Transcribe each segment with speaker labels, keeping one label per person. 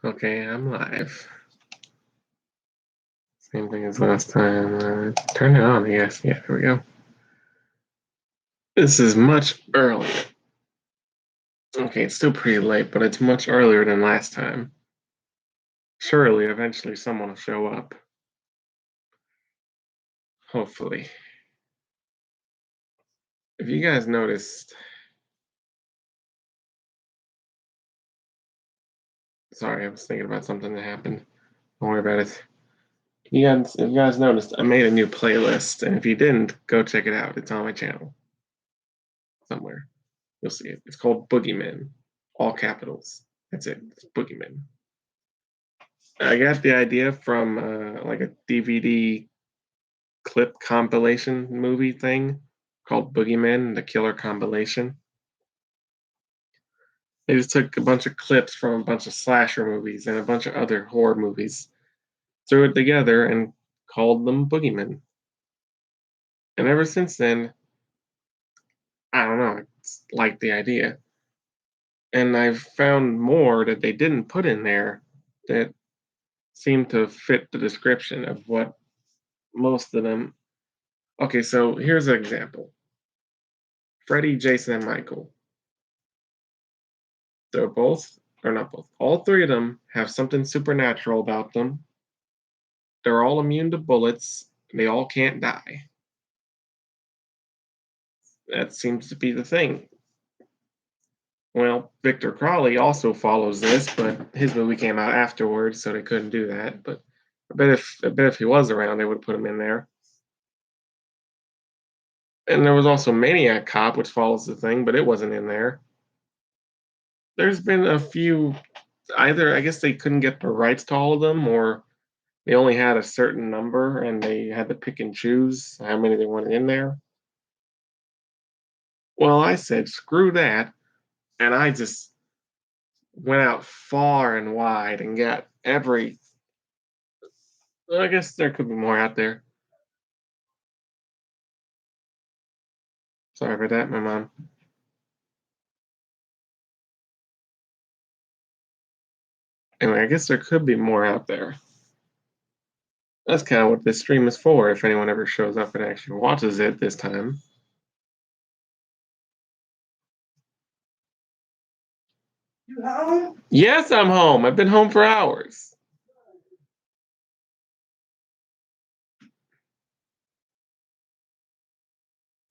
Speaker 1: Okay, I'm live. Same thing as last time. Turn it on, I guess. Yeah, here we go. This is much earlier. Okay, it's still pretty late, but it's much earlier than last time. Surely, eventually, someone will show up. Hopefully. If you guys noticed, sorry, I was thinking about something that happened. Don't worry about it. If you guys noticed, I made a new playlist, and if you didn't, go check it out. It's on my channel somewhere. You'll see it. It's called Boogeyman, all capitals. That's it. It's Boogeyman. I got the idea from like a DVD clip compilation movie thing called Boogeyman, the Killer Compilation. They just took a bunch of clips from a bunch of slasher movies and a bunch of other horror movies, threw it together, and called them Boogeymen. And ever since then, I don't know, it's like the idea. And I've found more that they didn't put in there that seem to fit the description of what most of them. Okay, so here's an example. Freddy, Jason, and Michael. They're both, or not both, all three of them have something supernatural about them. They're all immune to bullets. They all can't die. That seems to be the thing. Well, Victor Crowley also follows this, but his movie came out afterwards, so they couldn't do that. But I bet if he was around, they would have put him in there. And there was also Maniac Cop, which follows the thing, but it wasn't in there. There's been a few. Either I guess they couldn't get the rights to all of them, or they only had a certain number and they had to pick and choose how many they wanted in there. Well, I said, screw that. And I just went out far and wide and got every. Well, I guess there could be more out there. Sorry about that, my mom. Anyway, I guess there could be more out there. That's kind of what this stream is for, if anyone ever shows up and actually watches it this time. You home? Yes, I'm home. I've been home for hours.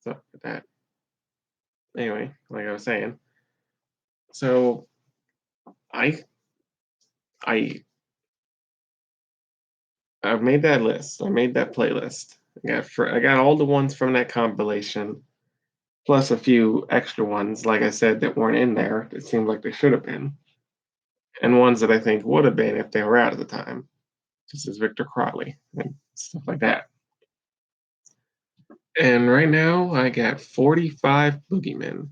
Speaker 1: So that. Anyway, like I was saying, so I I I've made that list. I made that playlist. I got all the ones from that compilation, plus a few extra ones, like I said, that weren't in there. It seemed like they should have been, and ones that I think would have been if they were out at the time, just as Victor Crowley and stuff like that. And right now, I got 45 boogeymen,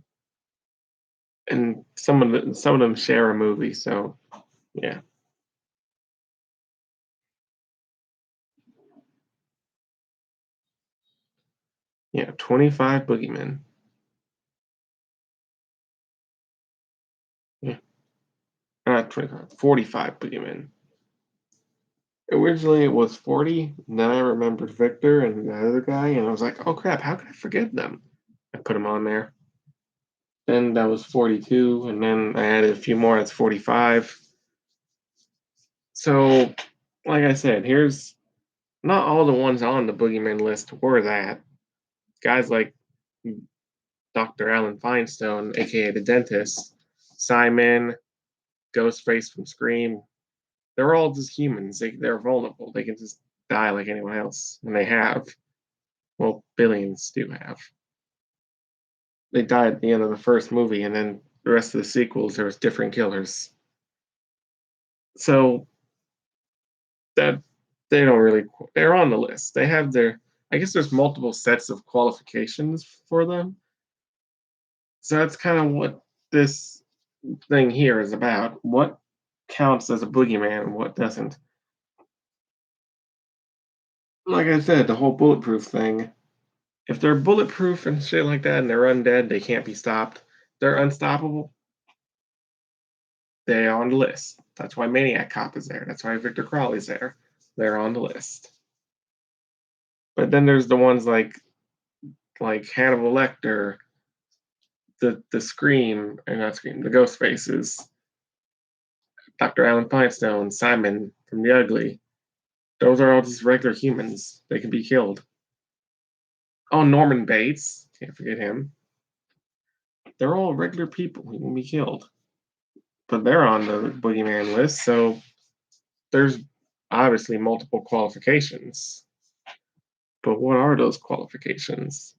Speaker 1: and some of them share a movie. So yeah, yeah, 25 boogeymen. Yeah, not 25, 45 boogeymen. Originally, it was 40. Then I remembered Victor and the other guy, and I was like, "Oh crap! How could I forget them?" I put them on there. Then that was 42, and then I added a few more. That's 45. So, like I said, here's not all the ones on the Boogeyman list were that. Guys like Dr. Alan Feinstein, aka the dentist, Simon, Ghostface from Scream. They're all just humans. They're vulnerable. They can just die like anyone else, and they have. Well, billions do have. They died at the end of the first movie, and then the rest of the sequels, there was different killers. So that they don't really they're on the list. They have their I guess there's multiple sets of qualifications for them. So that's kind of what this thing here is about. What counts as a boogeyman and what doesn't. Like I said, the whole bulletproof thing. If they're bulletproof and shit like that and they're undead, they can't be stopped. They're unstoppable. They're on the list. That's why Maniac Cop is there. That's why Victor Crowley's there. They're on the list. But then there's the ones like Hannibal Lecter, the Scream, or not Scream, the Ghost Faces, Dr. Alan Pinestone, Simon from The Ugly. Those are all just regular humans. They can be killed. Oh, Norman Bates. Can't forget him. They're all regular people who can be killed. But they're on the boogeyman list, so there's obviously multiple qualifications. But what are those qualifications?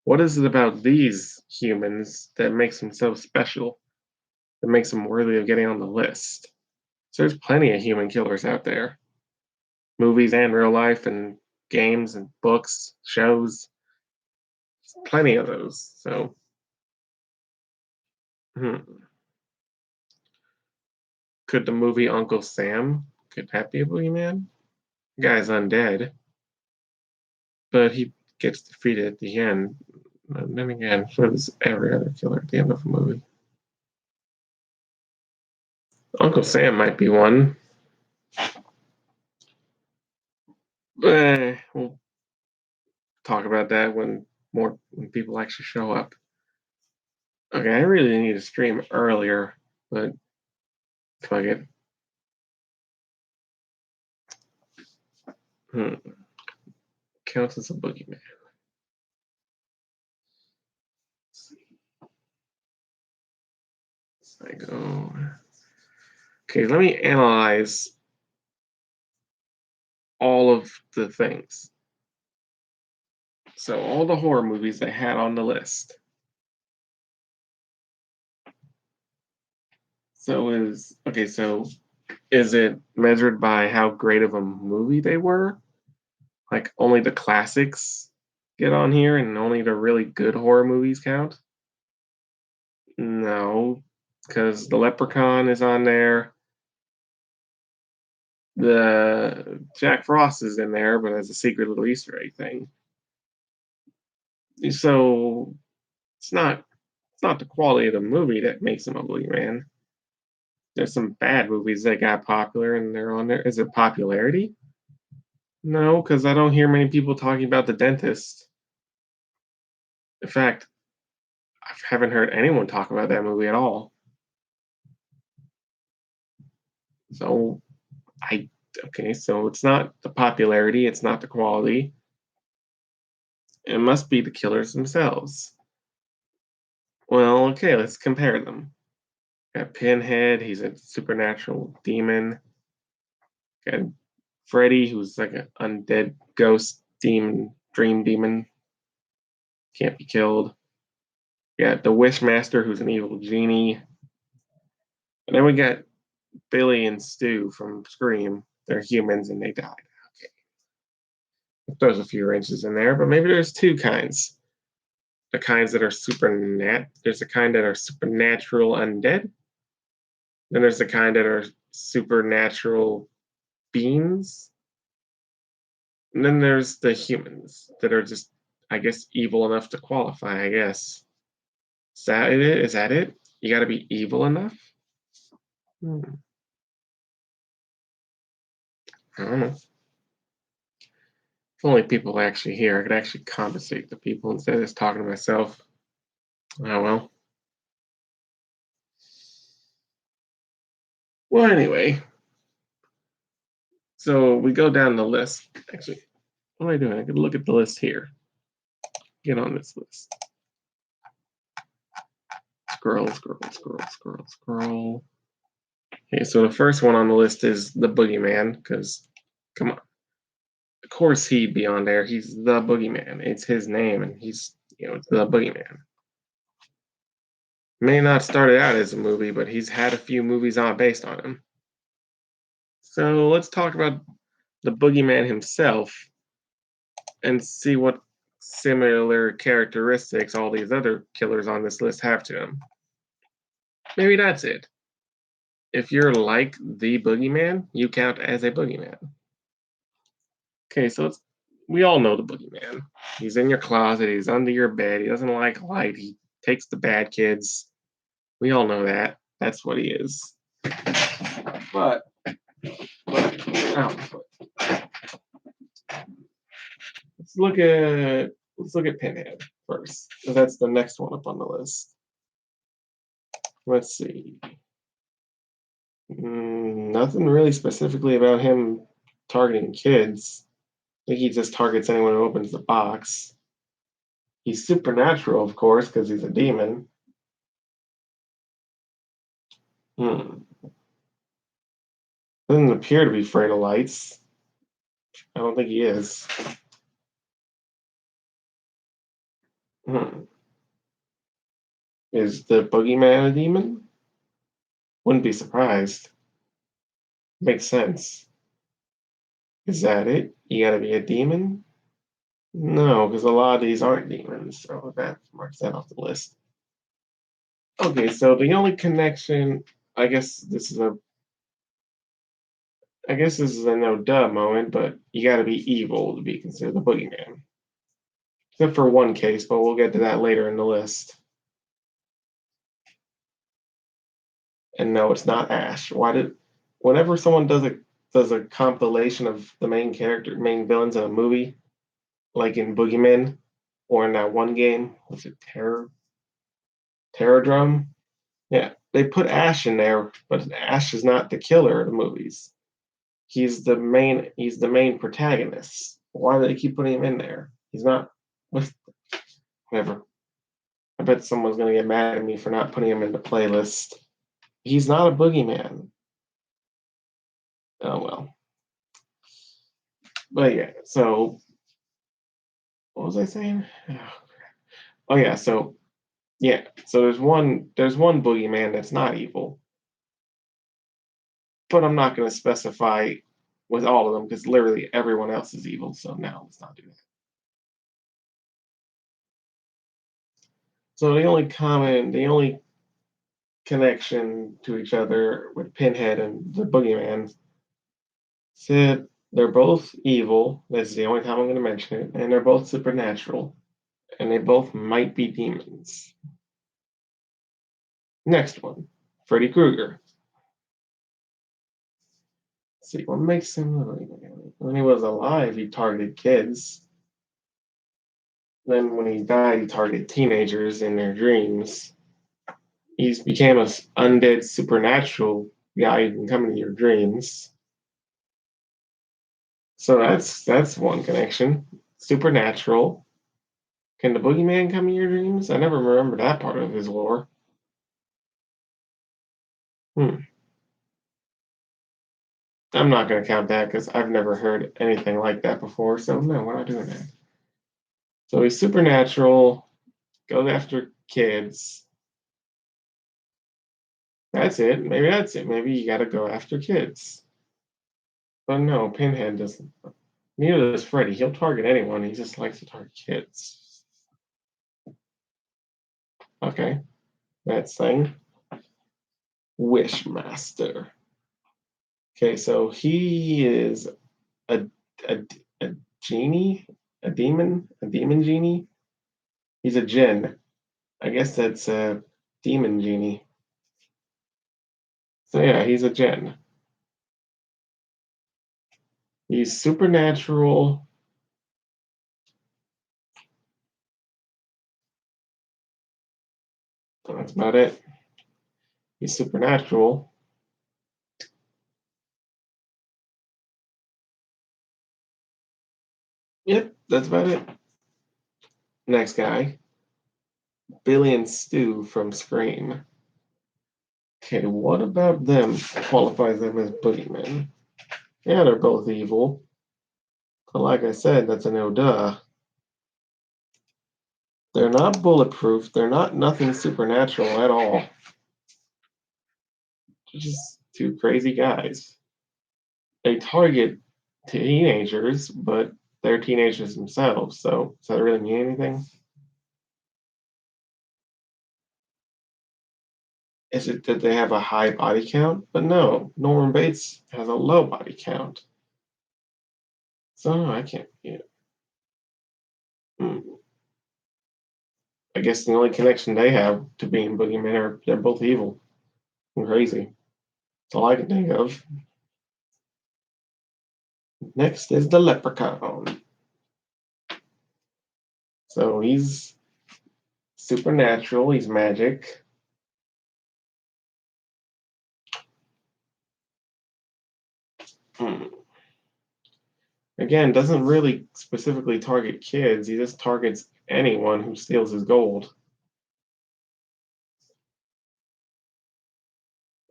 Speaker 1: What is it about these humans that makes them so special, that makes them worthy of getting on the list? So there's plenty of human killers out there, movies and real life, and games and books, shows, plenty of those. So, could the movie Uncle Sam, could that be a boogeyman? The guy's undead, but he gets defeated at the end. And then again, so does every other killer at the end of a movie. Uncle Sam might be one. We'll talk about that when people actually show up. Okay, I really need to stream earlier, but fuck it. Hmm. Counts as a boogeyman. I go. Okay, let me analyze all of the things. So all the horror movies they had on the list. So is it measured by how great of a movie they were? Like only the classics get on here and only the really good horror movies count? No, because the Leprechaun is on there. The Jack Frost is in there, but as a secret little Easter egg thing. So it's not the quality of the movie that makes him a boogeyman. There's some bad movies that got popular and they're on there. Is it popularity? No, because I don't hear many people talking about The Dentist. In fact, I haven't heard anyone talk about that movie at all. So I okay, so it's not the popularity, it's not the quality. It must be the killers themselves. Well, okay, let's compare them. Got Pinhead, he's a supernatural demon. Got Freddy, who's like an undead ghost demon, dream demon, can't be killed. Got the Wishmaster, who's an evil genie. And then we got Billy and Stu from Scream. They're humans and they died. Okay. There's a few wrenches in there, but maybe there's two kinds. The kinds that are there's a kind that are supernatural undead. Then there's the kind that are supernatural beings. And then there's the humans that are just, I guess, evil enough to qualify, I guess. Is that it? Is that it? You gotta be evil enough? Hmm. I don't know. If only people were actually here, I could actually compensate the people instead of just talking to myself. Oh well. Well, anyway, so we go down the list. Actually, what am I doing? I could look at the list here. Get on this list. Scroll, scroll, scroll, scroll, scroll. Okay, so the first one on the list is the Boogeyman, because come on. Of course he'd be on there. He's the Boogeyman. It's his name, and it's the Boogeyman. May not started out as a movie, but he's had a few movies on based on him. So let's talk about the Boogeyman himself and see what similar characteristics all these other killers on this list have to him. Maybe that's it. If you're like the Boogeyman, you count as a Boogeyman. Okay, so we all know the Boogeyman. He's in your closet, he's under your bed, he doesn't like light, he takes the bad kids. We all know that. That's what he is. But, oh, let's look at Pinhead first. 'Cause that's the next one up on the list. Let's see. Nothing really specifically about him targeting kids. I think he just targets anyone who opens the box. He's supernatural, of course, because he's a demon. Hmm. Doesn't appear to be afraid of lights. I don't think he is. Hmm. Is the boogeyman a demon? Wouldn't be surprised. Makes sense. Is that it? You gotta be a demon? No, because a lot of these aren't demons, so that marks that off the list. Okay, so the only connection, I guess this is a, I guess this is a no duh moment, but you gotta be evil to be considered the boogeyman. Except for one case, but we'll get to that later in the list. And no, it's not Ash. Whenever someone does a compilation of the main villains in a movie, like in Boogeyman, or in that one game, was it Terror Drum? Yeah, they put Ash in there, but Ash is not the killer of the movies. He's the main protagonist. Why do they keep putting him in there? He's not with whatever. I bet someone's gonna get mad at me for not putting him in the playlist. He's not a boogeyman. Oh well. But yeah, so what was I saying? Oh yeah, so yeah, so there's one boogeyman that's not evil, but I'm not gonna specify with all of them because literally everyone else is evil. So now let's not do that. So the only connection to each other with Pinhead and the boogeyman said they're both evil. That's the only time I'm gonna mention it, and they're both supernatural, and they both might be demons. Next one, Freddy Krueger. See, what makes him when he was alive, he targeted kids. Then when he died, he targeted teenagers in their dreams. He's became a undead supernatural guy who can come into your dreams. So that's one connection. Supernatural. Can the boogeyman come in your dreams? I never remember that part of his lore. Hmm. I'm not going to count that because I've never heard anything like that before. So no, we're not doing that. So he's supernatural, goes after kids. That's it. Maybe that's it. Maybe you got to go after kids. But no, Pinhead doesn't. Neither does Freddy. He'll target anyone. He just likes to target kids. Okay, that's thing. Wishmaster. Okay, so he is a, a, a genie, a demon genie. He's a djinn. I guess that's a demon genie. So yeah, he's a djinn. He's supernatural. That's about it. He's supernatural. Yep, that's about it. Next guy, Billy and Stu from Scream. Okay, what about them qualifies them as boogeymen? Yeah, they're both evil. But like I said, that's a no duh. They're not bulletproof. They're not nothing supernatural at all. They're just two crazy guys. They target teenagers, but they're teenagers themselves. So does that really mean anything? Is it that they have a high body count? But no, Norman Bates has a low body count. So no, I can't. Yeah. Hmm. I guess the only connection they have to being boogeymen are they're both evil and crazy. That's all I can think of. Next is the leprechaun. So he's supernatural, he's magic. Hmm. Again, doesn't really specifically target kids, he just targets anyone who steals his gold.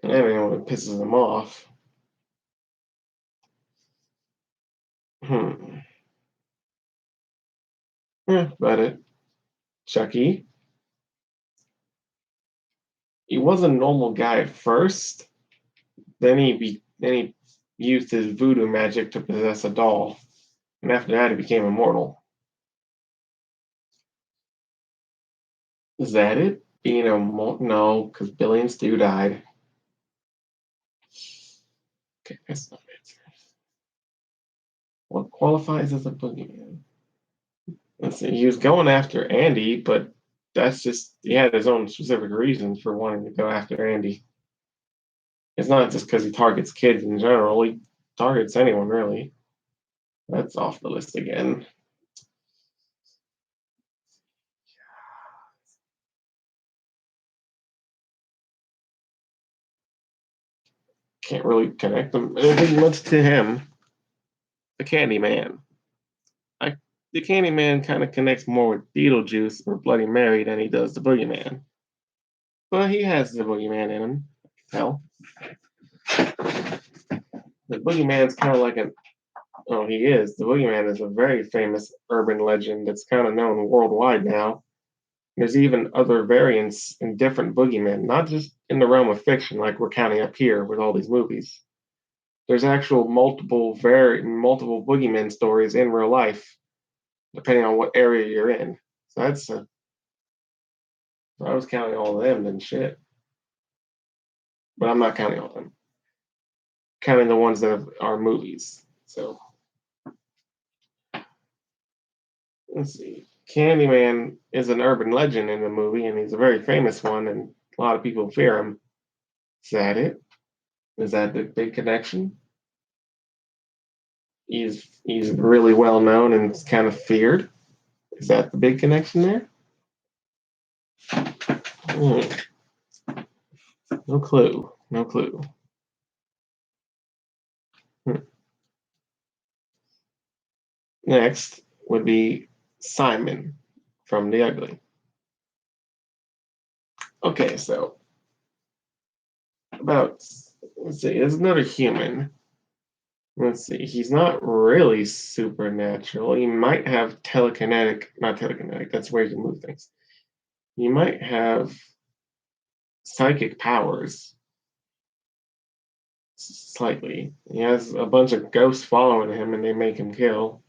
Speaker 1: And anyone who pisses him off. Hmm. Yeah, about it. Chucky. He was a normal guy at first. Then he used his voodoo magic to possess a doll. And after that he became immortal. Is that it? Being immortal? No, because Billy and Stu died. Okay, that's not it. What qualifies as a boogeyman? Let's see. He was going after Andy, but that's just he had his own specific reasons for wanting to go after Andy. It's not just because he targets kids in general. He targets anyone really. That's off the list again. Can't really connect them anything much to him. The Candyman. I the Candyman kind of connects more with Beetlejuice or Bloody Mary than he does the Boogeyman. But he has the Boogeyman in him. Hell, the Boogeyman's kind of like an oh he is the Boogeyman is a very famous urban legend that's kind of known worldwide now. There's even other variants in different boogeymen, not just in the realm of fiction like we're counting up here with all these movies. There's actual multiple boogeyman stories in real life, depending on what area you're in. So if I was counting all of them, then shit. But I'm not counting all of them. Counting the ones that are movies. So let's see. Candyman is an urban legend in the movie, and he's a very famous one, and a lot of people fear him. Is that it? Is that the big connection? He's really well known and kind of feared. Is that the big connection there? Hmm, no clue. No clue. Hmm. Next would be Simon from The Ugly. Okay, so about let's see, there's another human. Let's see, he's not really supernatural. He might have not telekinetic, that's where you can move things. He might have psychic powers slightly. He has a bunch of ghosts following him and they make him kill,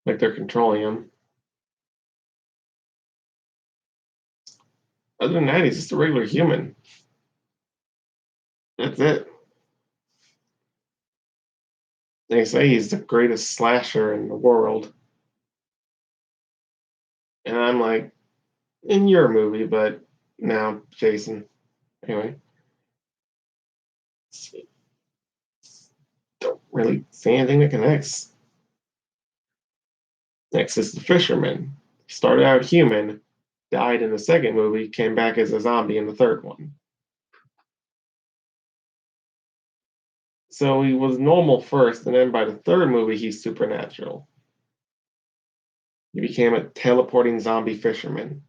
Speaker 1: like they're controlling him. Other than that, he's just a regular human. That's it. They say he's the greatest slasher in the world. And I'm like, in your movie, but no, Jason. Anyway, don't really see anything that connects. Next is the fisherman. Started out human, died in the second movie, came back as a zombie in the third one. So he was normal first, and then by the third movie, he's supernatural. He became a teleporting zombie fisherman.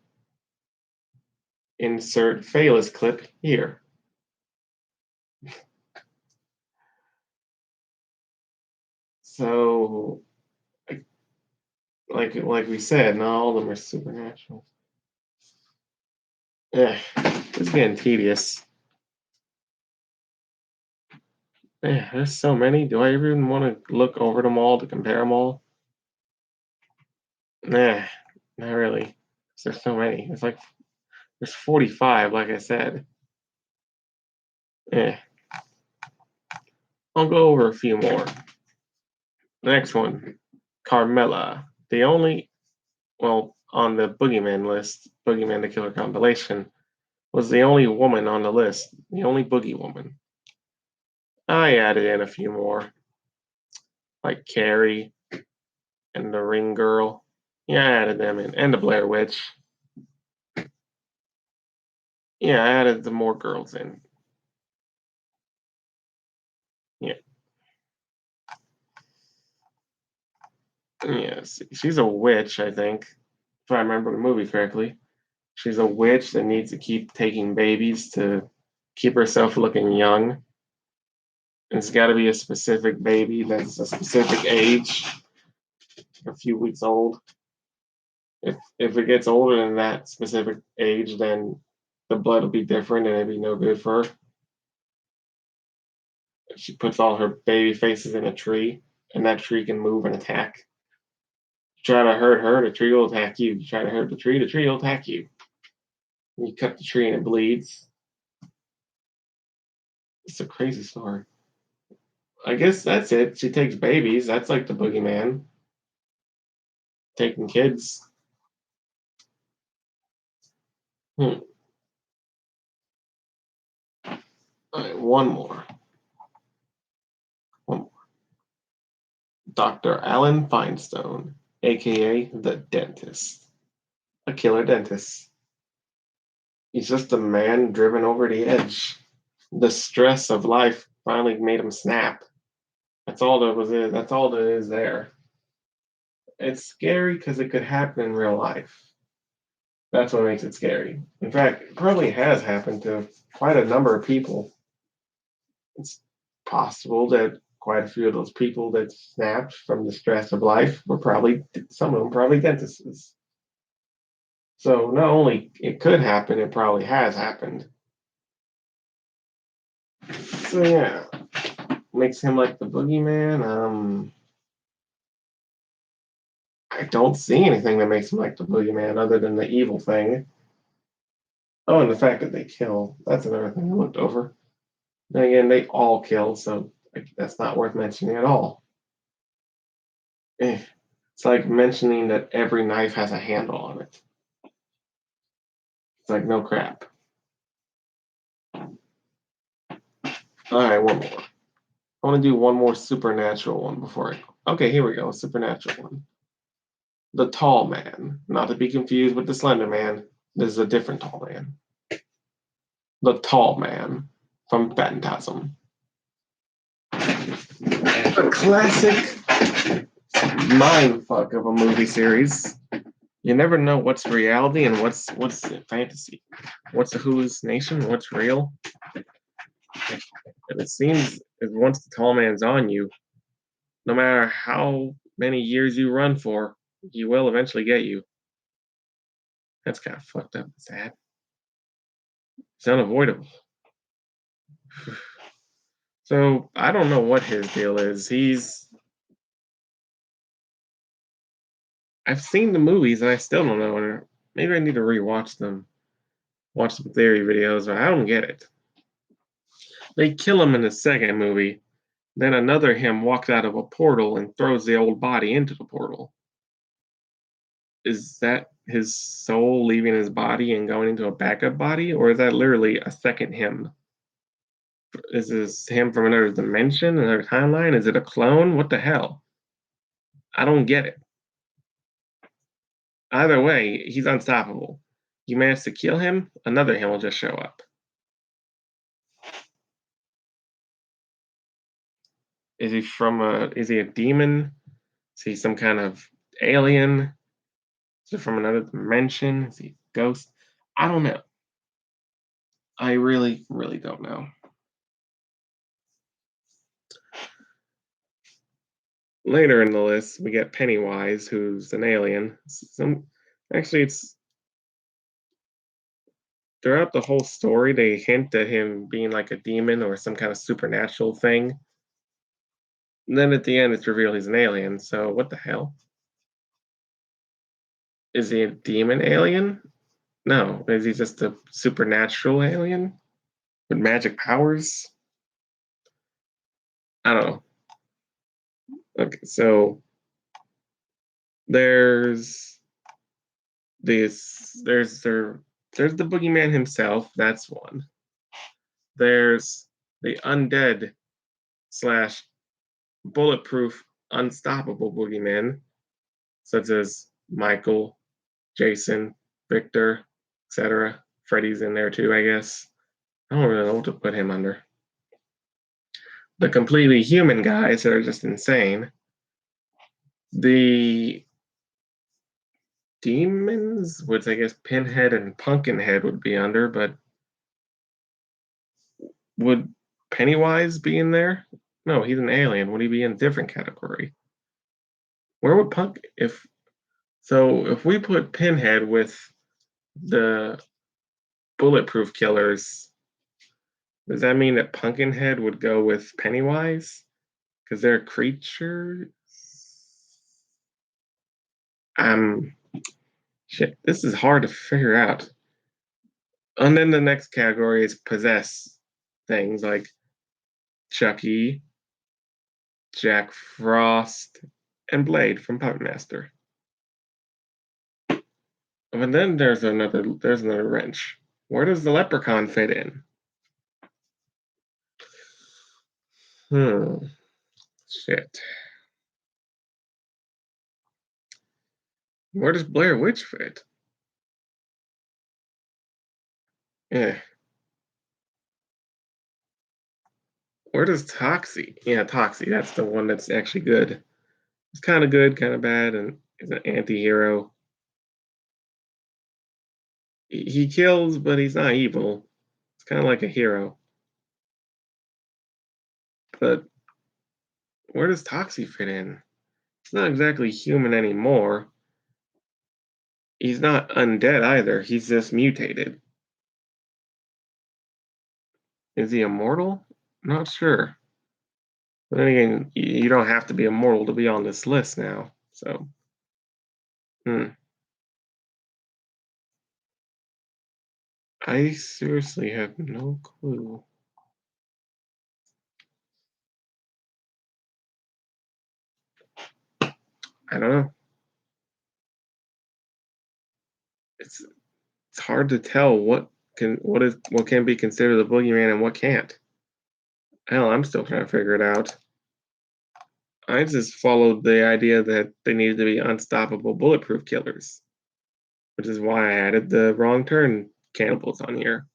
Speaker 1: Insert Phaelus clip here. So, like we said, not all of them are supernatural. Yeah, it's getting tedious. Yeah, there's so many. Do I even want to look over them all to compare them all? Nah, not really. There's so many. It's like there's 45, like I said. Yeah, I'll go over a few more. The next one, Carmela. The only, well, on the Boogeyman list, Boogeyman the Killer compilation, was the only woman on the list, the only Boogie woman. I added in a few more, like Carrie and the Ring Girl. Yeah, I added them in, and the Blair Witch. Yeah, I added the more girls in. Yeah, yes, she's a witch, I think, if I remember the movie correctly. She's a witch that needs to keep taking babies to keep herself looking young. And it's got to be a specific baby that's a specific age, a few weeks old. If it gets older than that specific age, then the blood will be different and it'd be no good for her. She puts all her baby faces in a tree, and that tree can move and attack. You try to hurt her, the tree will attack you. You try to hurt the tree will attack you. You cut the tree and it bleeds. It's a crazy story. I guess that's it. She takes babies. That's like the boogeyman. Taking kids. Hmm. All right, one more. One more. Dr. Alan Feinstone, aka the dentist. A killer dentist. He's just a man driven over the edge. The stress of life finally made him snap. That's all that was it. That's all that is there. It's scary because it could happen in real life. That's what makes it scary. In fact, it probably has happened to quite a number of people. It's possible that quite a few of those people that snapped from the stress of life were probably, some of them probably dentists. So not only it could happen, it probably has happened. So yeah, makes him like the boogeyman. I don't see anything that makes him like the boogeyman other than the evil thing. Oh, and the fact that they kill. That's another thing I looked over. Then again, they all killed, so like, that's not worth mentioning at all. Eh, it's like mentioning that every knife has a handle on it. It's like, no crap. All right, one more. I want to do one more supernatural one before I. Okay, here we go. A supernatural one. The Tall Man, not to be confused with the Slender Man. This is a different Tall Man. The Tall Man from Phantasm. A classic mind fuck of a movie series. You never know what's reality and what's fantasy. What's a hallucination? What's real? And it seems that once the tall man's on you, no matter how many years you run for, he will eventually get you. That's kind of fucked up and sad. It's unavoidable. So I don't know what his deal is. I've seen the movies and I still don't know. Or maybe I need to rewatch them, watch some theory videos, but I don't get it. They kill him in the second movie. Then another him walks out of a portal and throws the old body into the portal. Is that his soul leaving his body and going into a backup body, or is that literally a second him? Is this him from another dimension, another timeline? Is it a clone? What the hell? I don't get it. Either way, he's unstoppable. You manage to kill him, another him will just show up. Is he a demon? Is he some kind of alien? Is it from another dimension? Is he a ghost? I don't know. I really, really don't know. Later in the list, we get Pennywise, who's an alien. Actually, it's throughout the whole story, they hint at him being like a demon or some kind of supernatural thing. And then at the end, it's revealed he's an alien. So what the hell? Is he a demon alien? No. Is he just a supernatural alien with magic powers? I don't know. Okay, so there's this. There's the boogeyman himself. That's one. There's the undead slash bulletproof, unstoppable boogeymen, such as Michael, Jason, Victor, etc. Freddy's in there too, I guess. I don't really know what to put him under. The completely human guys that are just insane. The demons, which I guess Pinhead and Pumpkinhead would be under, but would Pennywise be in there? No, he's an alien. Would he be in a different category? Where would Punk if we put Pinhead with the bulletproof killers, does that mean that Pumpkinhead would go with Pennywise? Because they're creatures? Um Shit, this is hard to figure out. And then the next category is possess things like Chucky, Jack Frost, and Blade from Puppet Master. And then there's another wrench. Where does the leprechaun fit in? Hmm. Shit. Where does Blair Witch fit? Yeah. Where does Toxie? Yeah, Toxie. That's the one that's actually good. It's kind of good, kind of bad, and is an anti-hero. He kills, but he's not evil. It's kind of like a hero. But where does Toxie fit in? He's not exactly human anymore. He's not undead either. He's just mutated. Is he immortal? Not sure. But then again, you don't have to be immortal to be on this list now. So, hmm. I seriously have no clue. I don't know. It's it's hard to tell what can be considered a boogeyman and what can't. Hell, I'm still trying to figure it out. I just followed the idea that they needed to be unstoppable bulletproof killers, which is why I added the wrong turn cannibals on here.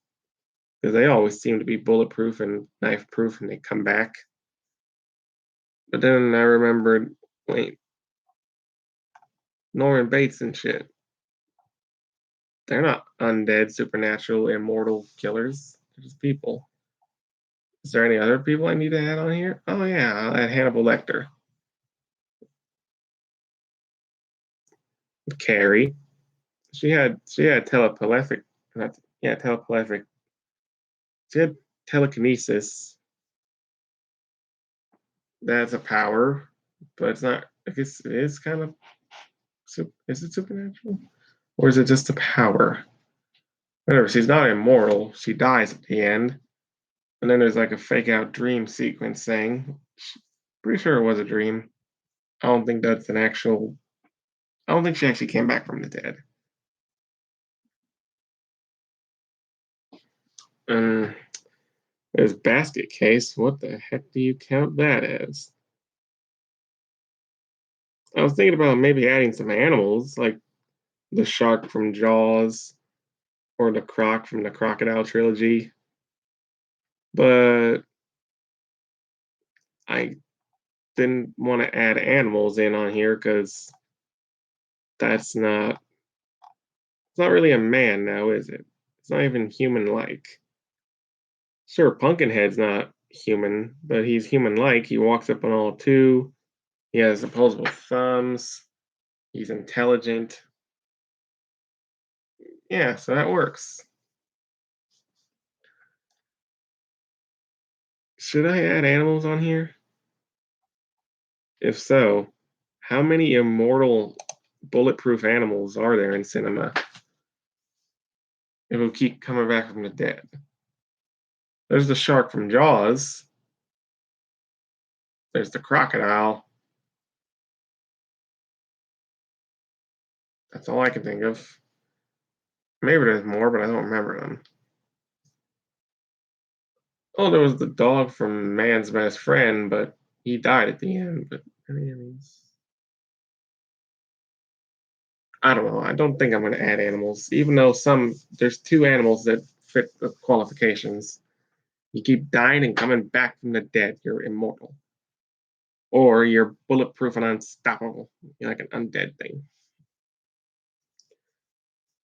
Speaker 1: Because they always seem to be bulletproof and knife proof and they come back. But then I remembered, wait, Norman Bates and shit. They're not undead, supernatural, immortal killers. They're just people. Is there any other people I need to add on here? Oh yeah, I'll add Hannibal Lecter. Carrie. She had telepathic, not, yeah, telepathic. She had telekinesis. That's a power, but it's not. I guess it is kind of. Is it supernatural, or is it just a power? Whatever. She's not immortal. She dies at the end, and then there's like a fake out dream sequence thing. Pretty sure it was a dream. I don't think that's an actual. I don't think she actually came back from the dead. And there's basket case. What the heck do you count that as? I was thinking about maybe adding some animals, like the shark from Jaws or the croc from the Crocodile trilogy, but I didn't want to add animals in on here because that's not. It's not really a man now, is it? It's not even human-like. Sure, Pumpkinhead's not human, but he's human-like. He walks up on all two. He has opposable thumbs. He's intelligent. Yeah, so that works. Should I add animals on here? If so, how many immortal bulletproof animals are there in cinema? It will keep coming back from the dead. There's the shark from Jaws. There's the crocodile. That's all I can think of. Maybe there's more, but I don't remember them. Oh, there was the dog from man's best friend, but he died at the end. But I mean, I don't know. I don't think I'm going to add animals, even though there's two animals that fit the qualifications. You keep dying and coming back from the dead. You're immortal, or you're bulletproof and unstoppable. You're like an undead thing.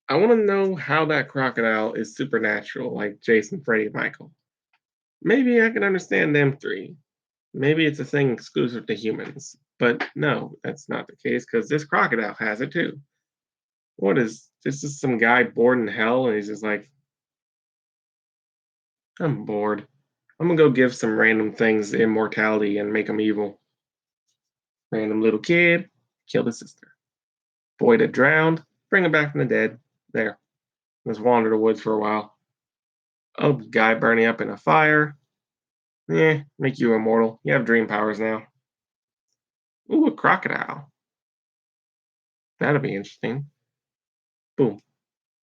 Speaker 1: I want to know how that crocodile is supernatural, like Jason, Freddy, and Michael. Maybe I can understand them three. Maybe it's a thing exclusive to humans. But no, that's not the case because this crocodile has it too. What is this? Is some guy bored in hell and he's just like, I'm bored. I'm gonna go give some random things immortality and make them evil. Random little kid, killed his sister. Boy that drowned, bring him back from the dead. There. Let's wander the woods for a while. Oh, guy burning up in a fire. Make you immortal. You have dream powers now. Ooh, a crocodile. That'll be interesting. Boom.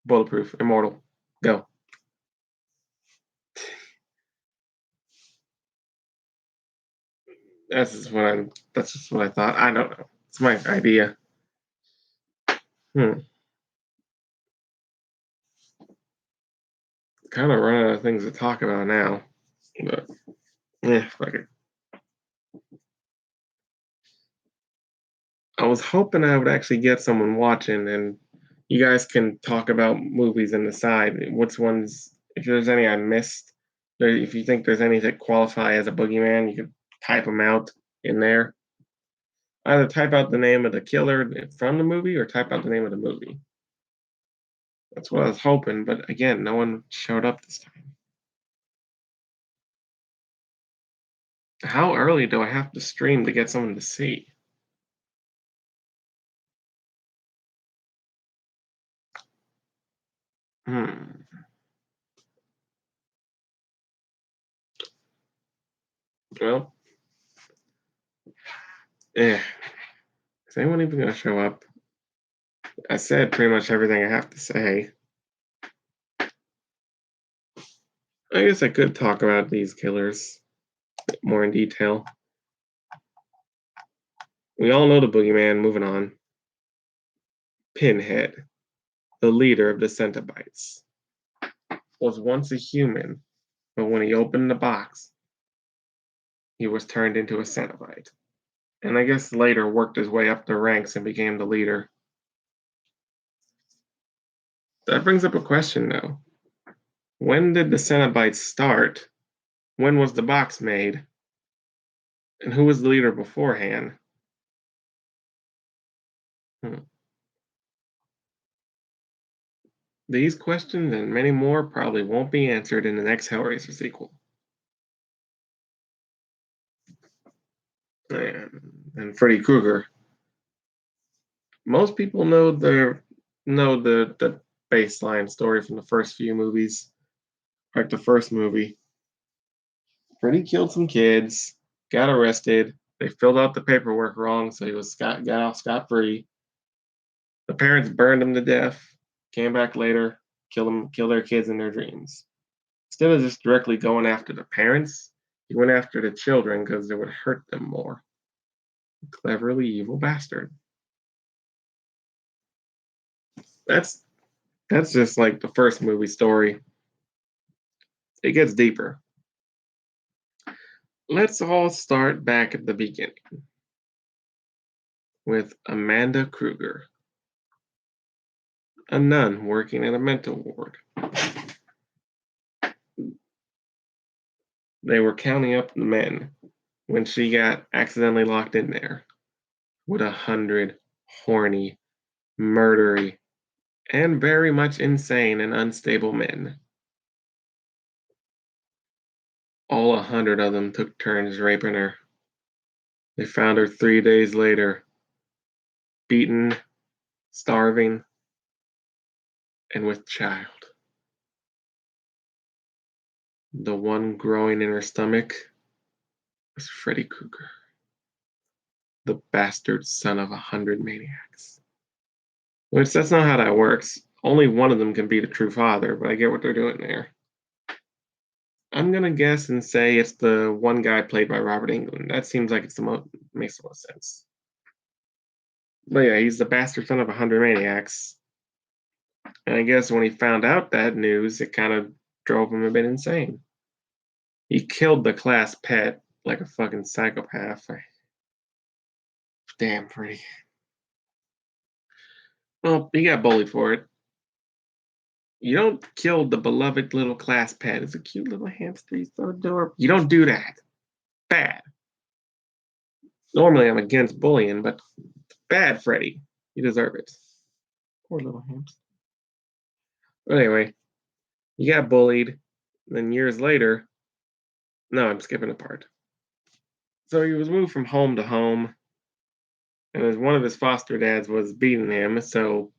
Speaker 1: Bulletproof. Immortal. Go. That's just what I thought. I don't know. It's my idea. Hmm. Kind of run out of things to talk about now. But yeah, fuck it. I was hoping I would actually get someone watching and you guys can talk about movies on the side. Which ones, if there's any I missed, if you think there's any that qualify as a boogeyman, you could type them out in there. Either type out the name of the killer from the movie or type out the name of the movie. That's what I was hoping, but again, no one showed up this time. How early do I have to stream to get someone to see? Hmm. Well, eh. Is anyone even going to show up? I said pretty much everything I have to say. I guess I could talk about these killers more in detail. We all know the boogeyman, moving on. Pinhead, the leader of the Cenobites, was once a human, but when he opened the box, he was turned into a Cenobite. And I guess later worked his way up the ranks and became the leader. That brings up a question though. When did the Cenobites start? When was the box made? And who was the leader beforehand? Hmm. These questions and many more probably won't be answered in the next Hellraiser sequel. And Freddy Krueger. Most people know the baseline story from the first few movies. Like the first movie, Freddy killed some kids, got arrested. They filled out the paperwork wrong, so he got off scot free. The parents burned him to death. Came back later, killed their kids in their dreams. Instead of just directly going after the parents, he went after the children because it would hurt them more. Cleverly evil bastard. That's that's just like the first movie story. It gets deeper. Let's all start back at the beginning with Amanda Kruger, a nun working in a mental ward. They were counting up the men when she got accidentally locked in there with 100 horny, murdery, and very much insane and unstable men. All 100 of them took turns raping her. They found her 3 days later, beaten, starving, and with child. The one growing in her stomach was Freddy Krueger, the bastard son of 100 maniacs. Which that's not how that works. Only one of them can be the true father, but I get what they're doing there. I'm gonna guess and say it's the one guy played by Robert Englund. That seems like it's the most makes the most sense. But yeah, he's the bastard son of 100 maniacs. And I guess when he found out that news, it kind of drove him a bit insane. He killed the class pet like a fucking psychopath. Damn, Freddy. Well, he got bullied for it. You don't kill the beloved little class pet. It's a cute little hamster. He's so adorable. You don't do that. Bad. Normally, I'm against bullying, but bad, Freddy. You deserve it. Poor little hamster. But anyway, he got bullied. Then years later, no, I'm skipping a part. So he was moved from home to home, and as one of his foster dads was beating him, so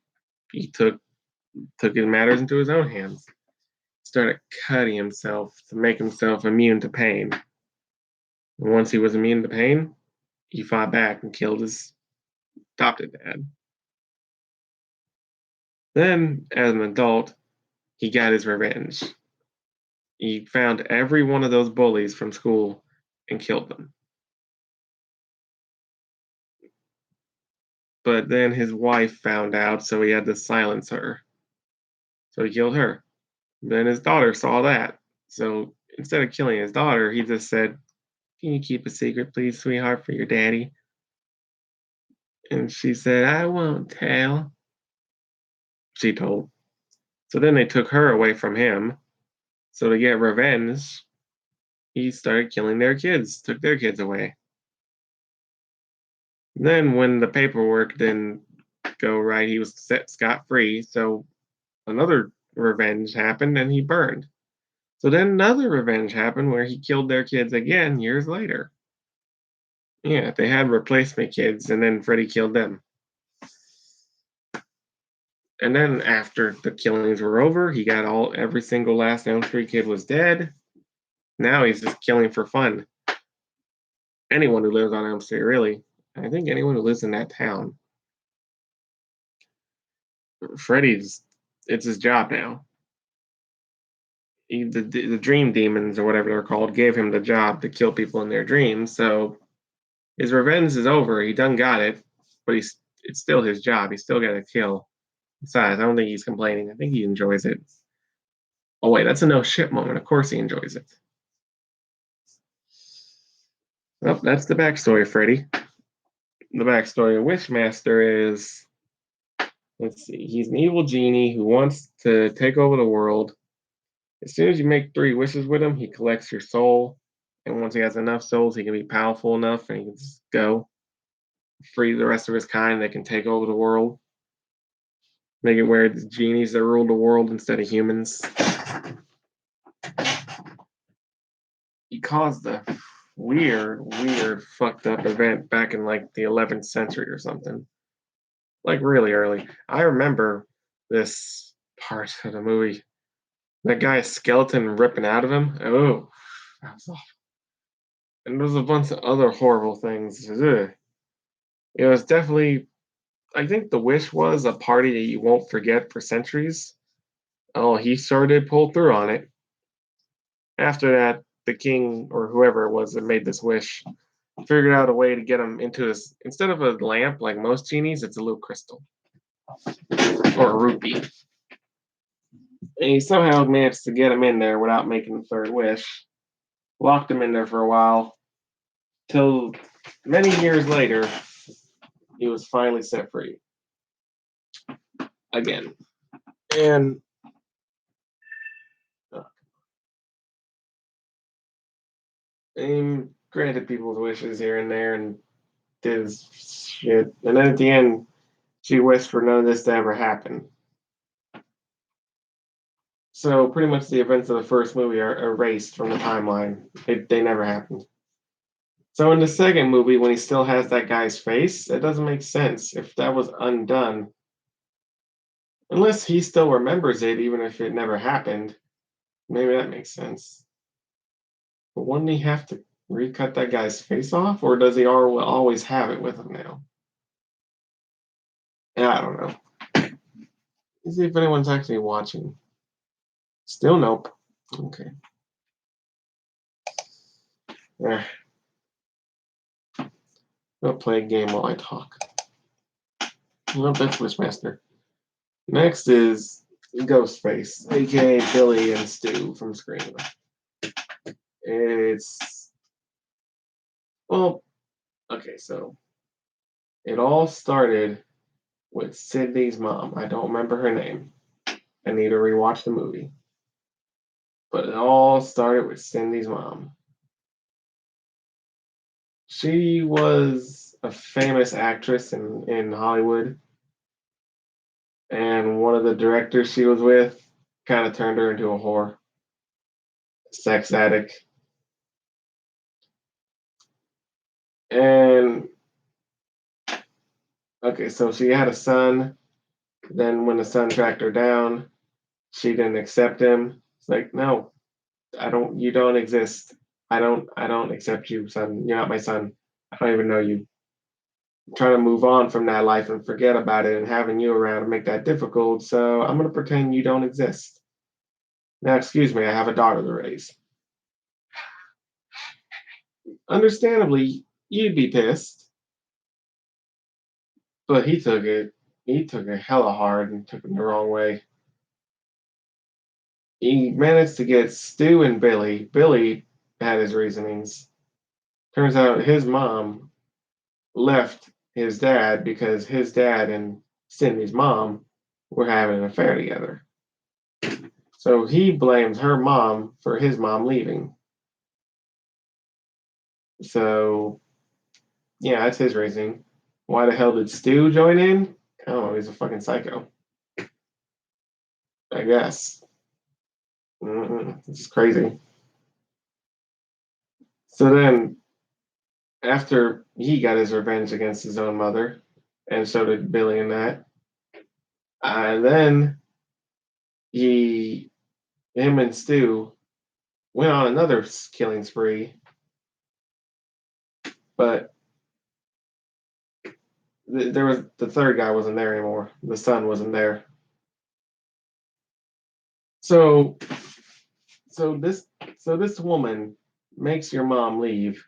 Speaker 1: he took his matters into his own hands. Started cutting himself to make himself immune to pain. And once he was immune to pain, he fought back and killed his adopted dad. Then, as an adult, he got his revenge. He found every one of those bullies from school and killed them. But then his wife found out, so he had to silence her. So he killed her. Then his daughter saw that. So instead of killing his daughter, he just said, "Can you keep a secret, please, sweetheart, for your daddy?" And she said, "I won't tell." She told. So then they took her away from him. So to get revenge, he started killing their kids, took their kids away. Then when the paperwork didn't go right, he was set scot free. So another revenge happened and he burned. So then another revenge happened where he killed their kids again years later. Yeah, they had replacement kids and then Freddy killed them. And then after the killings were over, he got every single last Elm Street kid was dead. Now he's just killing for fun. Anyone who lives on Elm Street, really. I think anyone who lives in that town. Freddy's, it's his job now. The dream demons or whatever they're called gave him the job to kill people in their dreams. So his revenge is over. He done got it, but it's still his job. He's still got to kill. Besides, I don't think he's complaining. I think he enjoys it. Oh wait, that's a no shit moment. Of course he enjoys it. Well, that's the backstory, Freddy. The backstory of Wishmaster is, let's see, he's an evil genie who wants to take over the world. As soon as you make 3 wishes with him, he collects your soul. And once he has enough souls, he can be powerful enough and he can just go free the rest of his kind that can take over the world. Make it where it's genies that rule the world instead of humans. He caused a weird, fucked up event back in like the 11th century or something. Like really early. I remember this part of the movie. That guy's skeleton ripping out of him. Oh, that was awful. And there's a bunch of other horrible things. Ugh. It was definitely, I think the wish was a party that you won't forget for centuries. Oh, he sure did pull through on it. After that, the king or whoever it was that made this wish figured out a way to get him into his, instead of a lamp like most genies, it's a little crystal or a rupee. And he somehow managed to get him in there without making the third wish. Locked him in there for a while, till many years later, he was finally set free again. And granted people's wishes here and there and did his shit. And then at the end, she wished for none of this to ever happen. So pretty much the events of the first movie are erased from the timeline. They never happened. So in the second movie, when he still has that guy's face, it doesn't make sense. If that was undone, unless he still remembers it, even if it never happened, maybe that makes sense. But wouldn't he have to recut that guy's face off, or does he always have it with him now? Yeah, I don't know. Let's see if anyone's actually watching. Still nope. Okay. Eh, I'll play a game while I talk. Well, that's Wishmaster. Next is Ghostface, aka Billy and Stu from Scream. It's well, okay, so it all started with Sydney's mom. I don't remember her name. I need to rewatch the movie. But it all started with Cindy's mom. She was a famous actress in Hollywood, and one of the directors she was with kind of turned her into a whore, sex addict. And okay, so she had a son. Then when the son tracked her down, she didn't accept him. It's like, no, you don't exist. I don't accept you, son. You're not my son. I don't even know you. I'm trying to move on from that life and forget about it, and having you around to make that difficult. So I'm gonna pretend you don't exist. Now, excuse me, I have a daughter to raise. Understandably, you'd be pissed, but he took it hella hard and took it the wrong way. He managed to get Stu and Billy. Billy had his reasonings. Turns out his mom left his dad because his dad and Cindy's mom were having an affair together. So he blames her mom for his mom leaving. So yeah, that's his reasoning. Why the hell did Stu join in? I don't know. He's a fucking psycho. I guess. It's crazy. So then, after he got his revenge against his own mother, and so did Billy and that, and then he, him and Stu went on another killing spree, but there was the third guy wasn't there anymore. The son wasn't there. So, so this, so this woman makes your mom leave,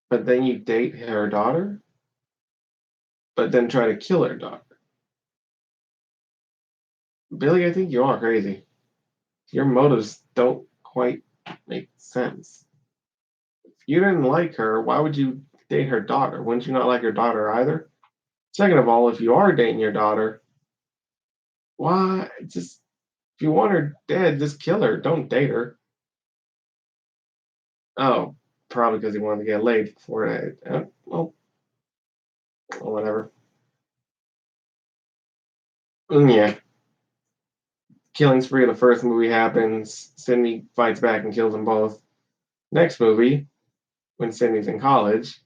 Speaker 1: but then you date her daughter, but then try to kill her daughter. Billy, I think you are crazy. Your motives don't quite make sense. If you didn't like her, why would you date her daughter? Wouldn't you not like her daughter either? Second of all, if you are dating your daughter, why just if you want her dead, just kill her. Don't date her. Oh, probably because he wanted to get laid before that. Well, whatever. Yeah, killing spree of the first movie happens. Sydney fights back and kills them both. Next movie, when Sydney's in college,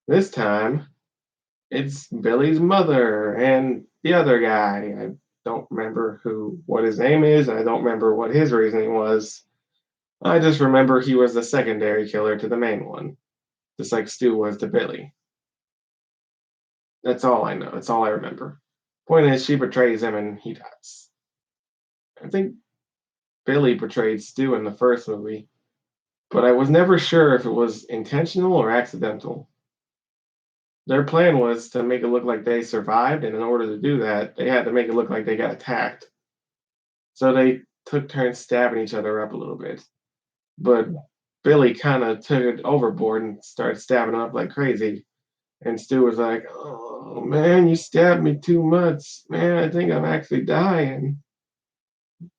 Speaker 1: this time it's Billy's mother and the other guy. I don't remember what his name is. I don't remember what his reasoning was. I just remember he was the secondary killer to the main one, just like Stu was to Billy. That's all I know. That's all I remember. Point is, she betrays him and he dies. I think Billy betrayed Stu in the first movie, but I was never sure if it was intentional or accidental. Their plan was to make it look like they survived, and in order to do that, they had to make it look like they got attacked. So they took turns stabbing each other up a little bit. But Billy kind of took it overboard and started stabbing up like crazy. And Stu was like, "Oh man, you stabbed me too much. Man, I think I'm actually dying.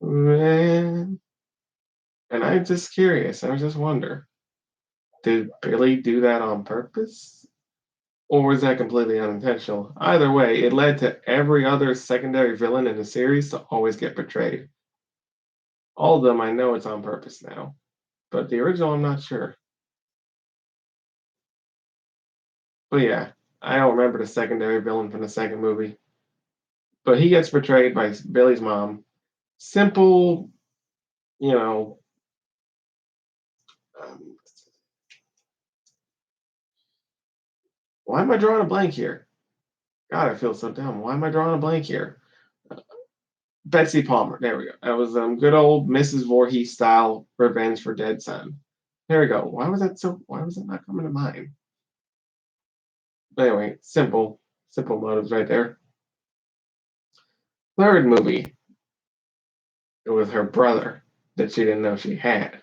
Speaker 1: Man." And I'm just curious. I was just wonder, did Billy do that on purpose? Or was that completely unintentional? Either way, it led to every other secondary villain in the series to always get betrayed. All of them, I know it's on purpose now, but the original, I'm not sure. But yeah, I don't remember the secondary villain from the second movie. But he gets betrayed by Billy's mom. Simple, you know. Um, why am I drawing a blank here? God, I feel so dumb. Why am I drawing a blank here? Betsy Palmer. There we go. That was good old Mrs. Voorhees style revenge for dead son. There we go. Why was it not coming to mind? Anyway, simple motives right there. Third movie, it was her brother that she didn't know she had.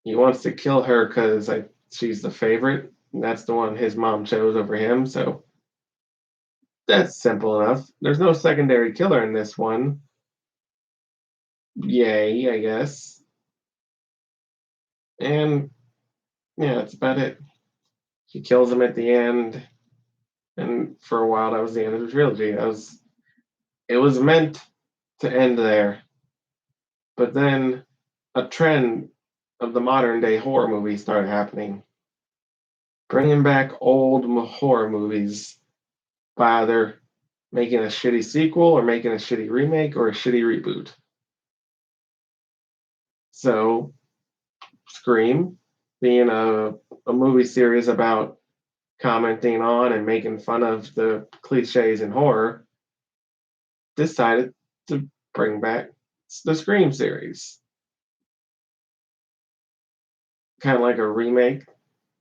Speaker 1: He wants to kill her because she's the favorite. And that's the one his mom chose over him. So that's simple enough. There's no secondary killer in this one. Yay, I guess. And yeah, that's about it. She kills him at the end, and for a while that was the end of the trilogy. It was meant to end there, but then a trend of the modern day horror movies started happening, bringing back old horror movies by either making a shitty sequel or making a shitty remake or a shitty reboot. So Scream, being a movie series about commenting on and making fun of the cliches in horror, decided to bring back the Scream series. Kind of like a remake,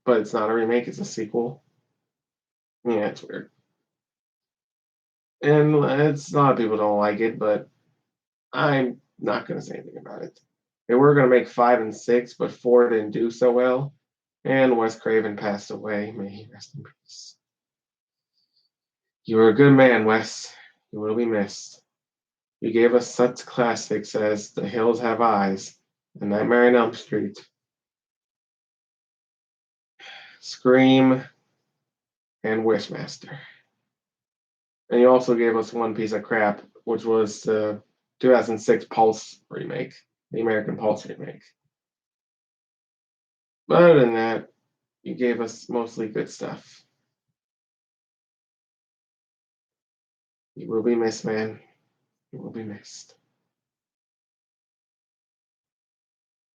Speaker 1: but it's not a remake, it's a sequel. Yeah, it's weird. And it's a lot of people don't like it, but I'm not going to say anything about it. They were going to make 5 and 6, but 4 didn't do so well. And Wes Craven passed away. May he rest in peace. You were a good man, Wes. You will be missed. You gave us such classics as The Hills Have Eyes and Nightmare on Elm Street, Scream, and Wishmaster. And you also gave us one piece of crap, which was the 2006 Pulse remake, the American Pulse remake. But other than that, you gave us mostly good stuff. You will be missed, man. You will be missed.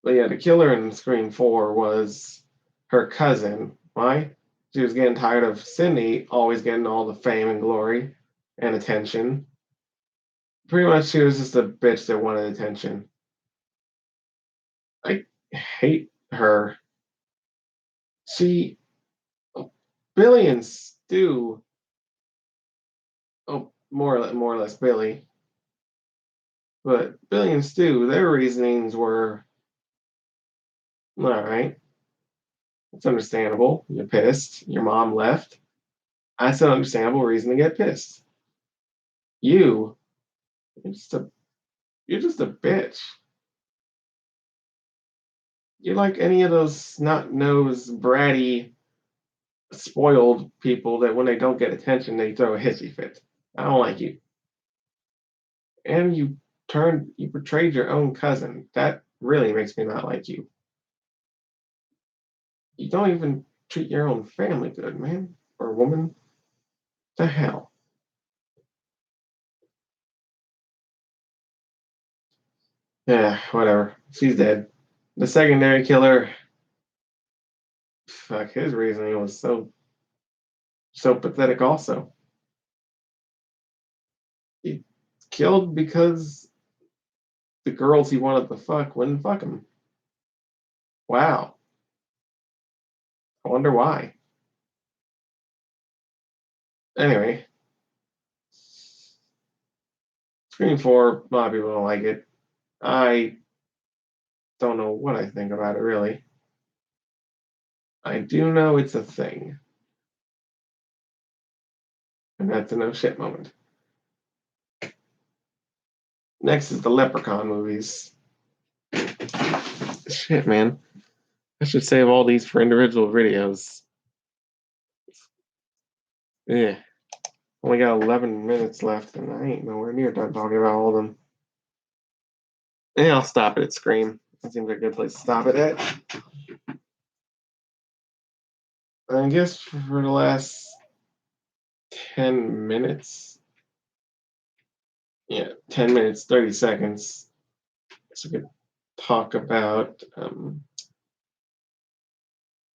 Speaker 1: But yeah, the killer in Scream 4 was her cousin. Why? She was getting tired of Cindy always getting all the fame and glory and attention. Pretty much, she was just a bitch that wanted attention. I hate her. She, Billy and Stu, more or less Billy, but Billy and Stu, their reasonings were all right. It's understandable. You're pissed. Your mom left. That's an understandable reason to get pissed. You, you're just a, you're just a bitch. You're like any of those snot-nosed, bratty, spoiled people that when they don't get attention, they throw a hissy fit. I don't like you. And you betrayed your own cousin. That really makes me not like you. You don't even treat your own family good, man or woman. The hell. Yeah, whatever. She's dead. The secondary killer, fuck, his reasoning was so pathetic. Also, he killed because the girls he wanted to fuck wouldn't fuck him. Wow. I wonder why. Anyway, Scream 4, a lot of people don't like it. I don't know what I think about it really. I do know it's a thing. And that's a no shit moment. Next is the Leprechaun movies. Shit, man. I should save all these for individual videos. Yeah. Only got 11 minutes left, and I ain't nowhere near done talking about all of them. Yeah, I'll stop it at Scream. That seems like a good place to stop it at. I guess for the last 10 minutes, yeah, 10 minutes, 30 seconds, so we could talk about,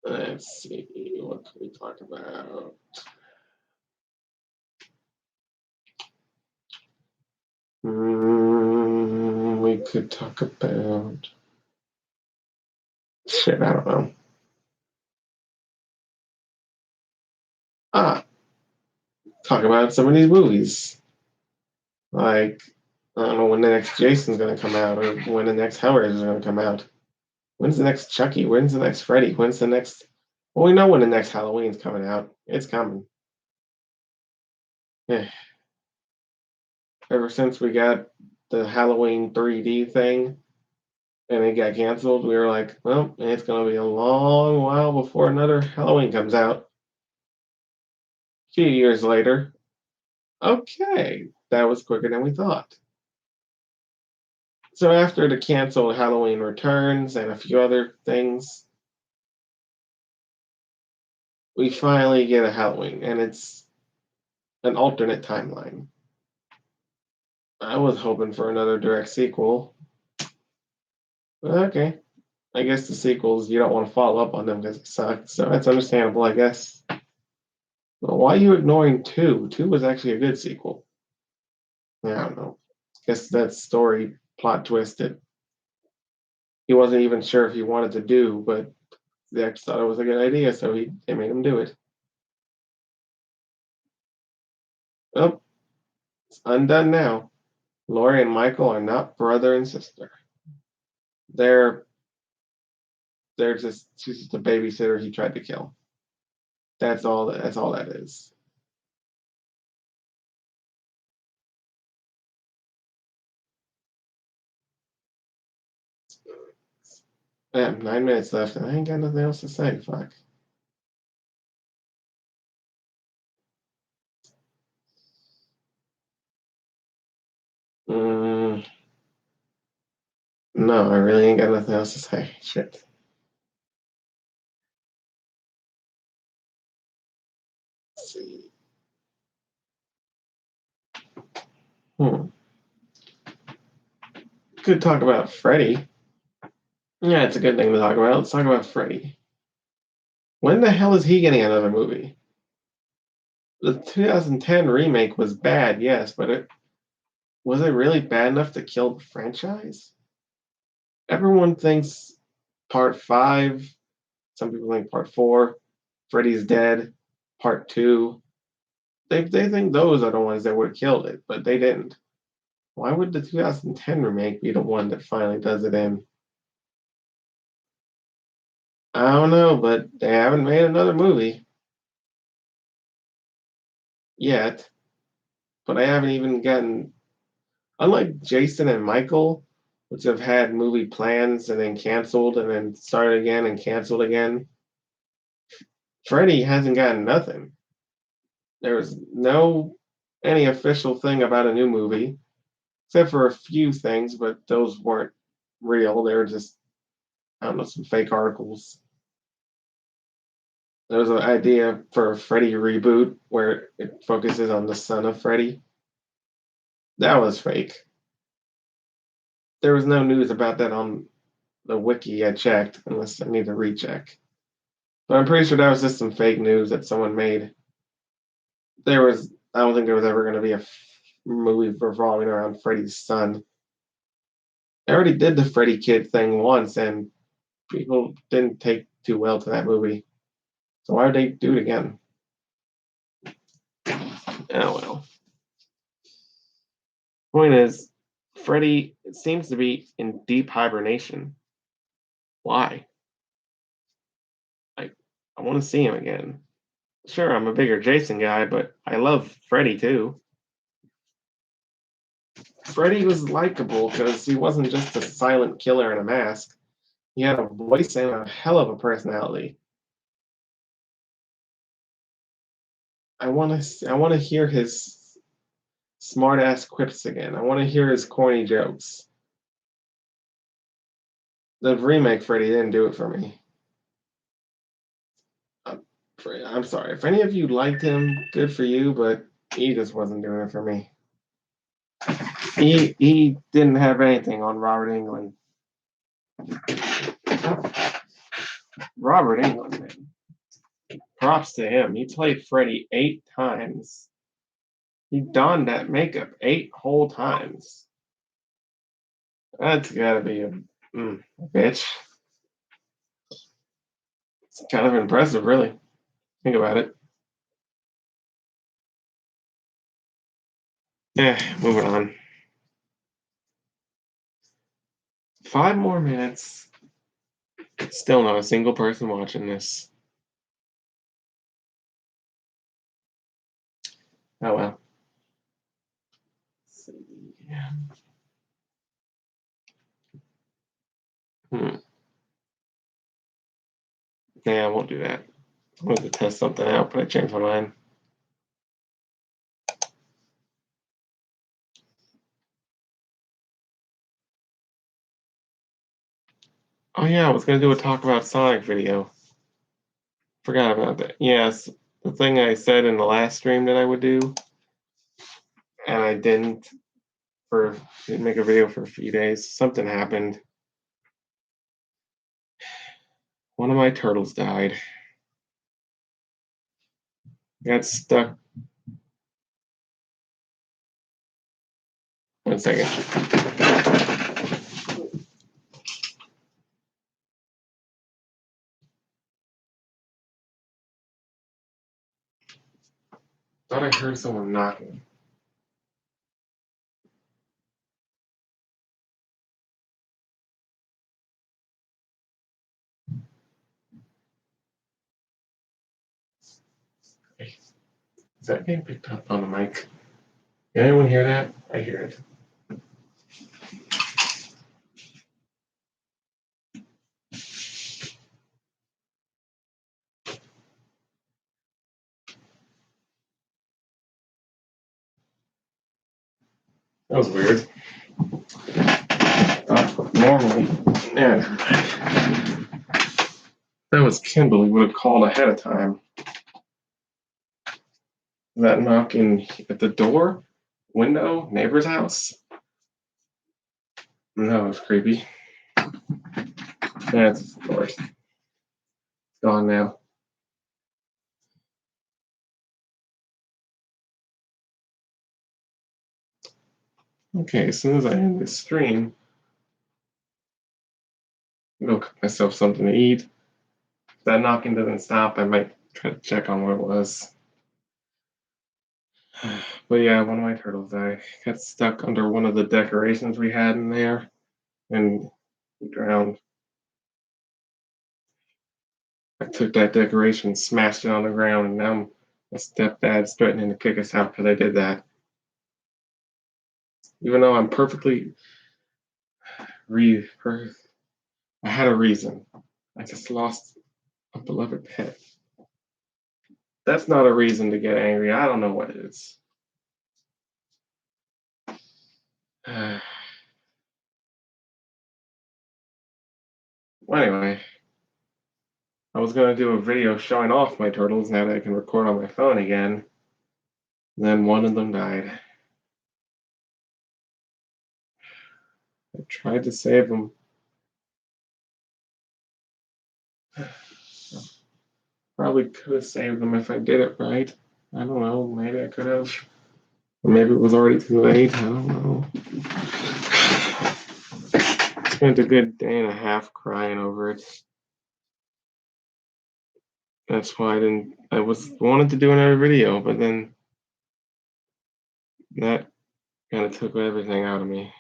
Speaker 1: let's see, what can we talk about? We could talk about Shit, I don't know. Ah, talk about some of these movies. Like, I don't know when the next Jason's gonna come out or when the next Hellraiser is gonna come out. When's the next Chucky? When's the next Freddy? When's the next. Well, we know when the next Halloween's coming out. It's coming. Yeah. Ever since we got the Halloween 3D thing and it got canceled, we were like, well, it's going to be a long while before another Halloween comes out. A few years later, okay, that was quicker than we thought. So after the canceled Halloween Returns and a few other things, we finally get a Halloween, and it's an alternate timeline. I was hoping for another direct sequel. Okay, I guess the sequels you don't want to follow up on them because it sucked, so that's understandable, I guess. Well, why are you ignoring two? Two was actually a good sequel. Yeah, I don't know. Guess that story plot twisted. He wasn't even sure if he wanted to do, but the actor thought it was a good idea, so they made him do it. Oh, it's undone now. Laurie and Michael are not brother and sister. They're they're just she's just a babysitter he tried to kill. That's all that is. I have 9 minutes left and I ain't got nothing else to say. Fuck. Mm, no, I really ain't got nothing else to say. Shit. Let's see. Hmm. Could talk about Freddy. Yeah, it's a good thing to talk about. Let's talk about Freddy. When the hell is he getting another movie? The 2010 remake was bad, yes, but it was it really bad enough to kill the franchise? Everyone thinks part five, some people think part four, Freddy's Dead, part two. They think those are the ones that would have killed it, but they didn't. Why would the 2010 remake be the one that finally does it in? I don't know, but they haven't made another movie yet. But I haven't even gotten, unlike Jason and Michael, which have had movie plans and then canceled and then started again and canceled again. Freddy hasn't gotten nothing. There was no any official thing about a new movie, except for a few things, but those weren't real. They were just, I don't know, some fake articles. There was an idea for a Freddy reboot where it focuses on the son of Freddy. That was fake. There was no news about that on the wiki I checked, unless I need to recheck. But I'm pretty sure that was just some fake news that someone made. I don't think there was ever going to be a movie revolving around Freddy's son. They already did the Freddy Kid thing once, and people didn't take too well to that movie. So why would they do it again? Oh well. Point is, Freddy seems to be in deep hibernation. Why? I I want to see him again. Sure, I'm a bigger Jason guy, but I love Freddy too. Freddy was likable because he wasn't just a silent killer in a mask. He had a voice and a hell of a personality. I want to hear his smart ass quips again. I want to hear his corny jokes. The remake Freddy didn't do it for me. I'm, I'm sorry. If any of you liked him, good for you, but he just wasn't doing it for me. He didn't have anything on Robert England. Robert England, man. Props to him. He played Freddy 8 times. He donned that makeup 8 whole times. That's gotta be a bitch. It's kind of impressive, really. Think about it. Yeah, moving on. 5 more minutes. Still not a single person watching this. Oh well. Let's see. Hmm. Yeah, I won't do that. I wanted to test something out, but I changed my mind. Oh yeah, I was gonna do a talk about Sonic video. Forgot about that. Yes, the thing I said in the last stream that I would do, and I didn't make a video for a few days. Something happened. One of my turtles died. Got stuck. 1 second. Thought I heard someone knocking. Is that being picked up on the mic? Did anyone hear that? I hear it. That was weird. Normally, yeah. That was Kimberly would have called ahead of time. That knocking at the door, window, neighbor's house. That was creepy. That's of course. It's gone now. Okay, as soon as I end this stream, I'll go cook myself something to eat. If that knocking doesn't stop, I might try to check on what it was. But yeah, one of my turtles died. Got stuck under one of the decorations we had in there and he drowned. I took that decoration, smashed it on the ground, and now my stepdad's threatening to kick us out because I did that. Even though I'm perfectly I had a reason. I just lost a beloved pet. That's not a reason to get angry. I don't know what is. Well, anyway, I was going to do a video showing off my turtles now that I can record on my phone again. Then one of them died. I tried to save them. Probably could have saved them if I did it right. I don't know. Maybe I could have. Or maybe it was already too late. I don't know. Spent a good day and a half crying over it. That's why I wanted to do another video, but then that kind of took everything out of me.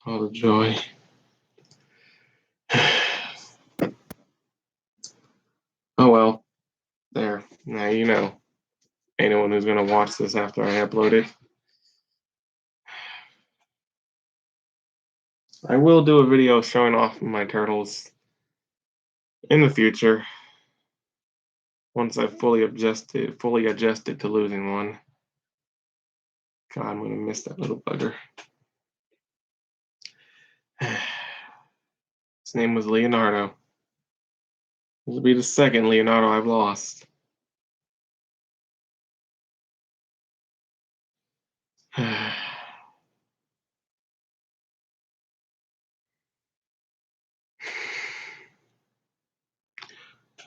Speaker 1: All the joy. Oh well. There. Now you know. Anyone who's gonna watch this after I upload it. I will do a video showing off my turtles in the future. Once I've fully adjusted to losing one. God, I'm gonna miss that little bugger. His name was Leonardo. This will be the second Leonardo I've lost.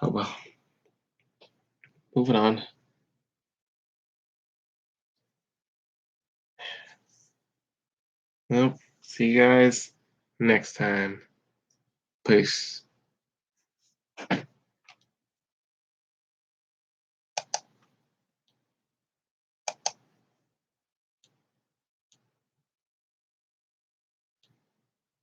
Speaker 1: Oh well. Moving on. Nope. See you guys next time. Peace.